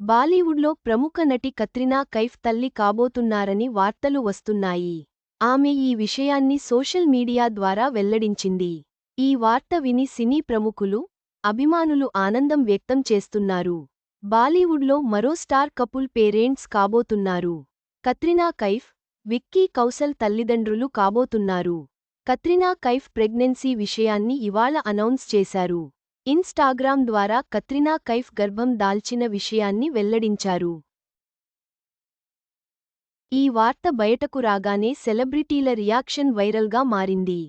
బాలీవుడ్లో ప్రముఖ నటి కత్రినా కైఫ్ తల్లి కాబోతున్నారని వార్తలు వస్తున్నాయి. ఆమె ఈ విషయాన్ని సోషల్ మీడియా ద్వారా వెల్లడించింది. ఈ వార్త విని సినీ ప్రముఖులు, అభిమానులు ఆనందం వ్యక్తం చేస్తున్నారు. బాలీవుడ్లో మరో స్టార్ కపుల్ పేరెంట్స్ కాబోతున్నారు. కత్రినా కైఫ్, విక్కీ కౌశల్ తల్లిదండ్రులు కాబోతున్నారు. కత్రినా కైఫ్ ప్రెగ్నెన్సీ విషయాన్ని ఇవాళ అనౌన్స్ చేశారు. ఇన్‌స్టాగ్రామ్ ద్వారా కత్రినా కైఫ్ గర్భం దాల్చిన విషయాన్ని వెల్లడించారు. ఈ వార్త బయటకు రాగానే సెలబ్రిటీల రియాక్షన్ వైరల్గా మారింది.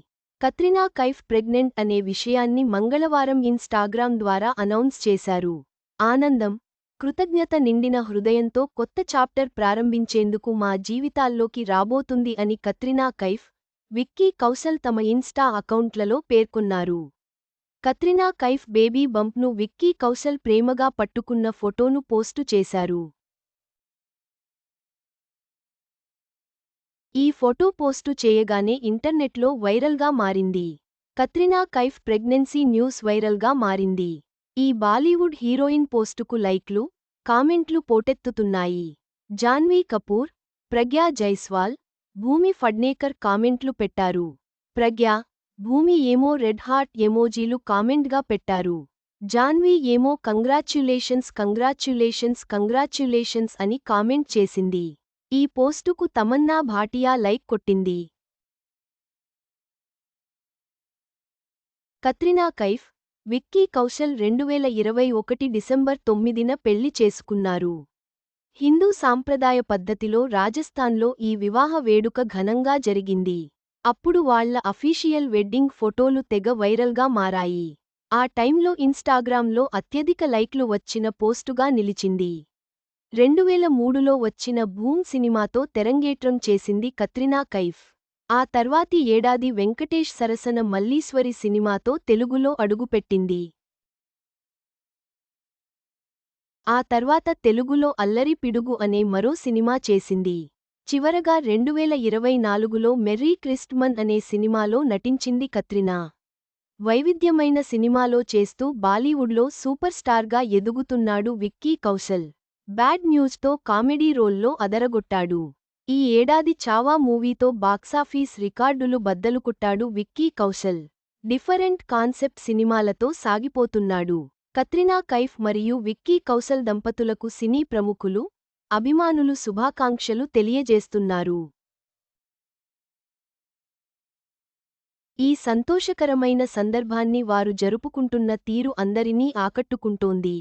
కత్రినా కైఫ్ ప్రెగ్నెంట్ అనే విషయాన్ని మంగళవారం ఇన్‌స్టాగ్రామ్ ద్వారా అనౌన్స్ చేశారు. ఆనందం, కృతజ్ఞత నిండిన హృదయంతో కొత్త చాప్టర్ ప్రారంభించేందుకు మా జీవితాల్లోకి రాబోతుంది అని కత్రినా కైఫ్, విక్కీ కౌశల్ తమ ఇన్‌స్టా అకౌంట్లలో పేర్కొన్నారు. కత్రినా కైఫ్ బేబీ బంప్ను విక్కీ కౌశల్ ప్రేమగా పట్టుకున్న ఫోటోను పోస్టు చేశారు. ఈ ఫోటో పోస్టు చేయగానే ఇంటర్నెట్లో వైరల్గా మారింది. కత్రినా కైఫ్ ప్రెగ్నెన్సీ న్యూస్ వైరల్గా మారింది. ఈ బాలీవుడ్ హీరోయిన్ పోస్టుకు లైక్లు, కామెంట్లు పోటెత్తుతున్నాయి. జాన్వీ కపూర్, ప్రగ్యా జైస్వాల్, భూమి ఫడ్నేకర్ కామెంట్లు పెట్టారు. ప్రగ్యా, భూమి ఏమో రెడ్ హార్ట్ ఎమోజీలు కామెంట్గా పెట్టారు. జాన్వీ ఏమో కంగ్రాచ్యులేషన్స్ అని కామెంట్ చేసింది. ఈ పోస్టుకు తమన్నా భాటియా లైక్ కొట్టింది. కత్రినా కైఫ్, విక్కీ కౌశల్ 2021 డిసెంబర్ 9న పెళ్లి చేసుకున్నారు. హిందూ సాంప్రదాయ పద్ధతిలో రాజస్థాన్లో ఈ వివాహ వేడుక ఘనంగా జరిగింది. అప్పుడు వాళ్ల అఫీషియల్ వెడ్డింగ్ ఫోటోలు తెగ వైరల్గా మారాయి. ఆ టైంలో ఇన్‌స్టాగ్రామ్లో అత్యధిక లైక్లు వచ్చిన పోస్టుగా నిలిచింది. 2003లో వచ్చిన భూమ్ సినిమాతో తెరంగేట్రం చేసింది కత్రినా కైఫ్. ఆ తర్వాతి ఏడాది వెంకటేష్ సరసన మల్లీశ్వరి సినిమాతో తెలుగులో అడుగుపెట్టింది. ఆ తర్వాత తెలుగులో అల్లరి పిడుగు అనే మరో సినిమా చేసింది. చివరగా 2024లో మెర్రీ క్రిస్ట్మస్ అనే సినిమాలో నటించింది కత్రినా. వైవిధ్యమైన సినిమాలో చేస్తూ బాలీవుడ్లో సూపర్ స్టార్గా ఎదుగుతున్నాడు విక్కీ కౌశల్. బ్యాడ్ న్యూస్తో కామెడీ రోల్లో అదరగొట్టాడు. ఈ ఏడాది చావా మూవీతో బాక్సాఫీస్ రికార్డులు బద్దలుకొట్టాడు విక్కీ కౌశల్. డిఫరెంట్ కాన్సెప్ట్ సినిమాలతో సాగిపోతున్నాడు. కత్రినా కైఫ్ మరియు విక్కీ కౌశల్ దంపతులకు సినీ ప్రముఖులు, అభిమానులు శుభాకాంక్షలు తెలియజేస్తున్నారు. ఈ సంతోషకరమైన సందర్భాన్ని వారు జరుపుకుంటున్న తీరు అందరినీ ఆకట్టుకుంటోంది.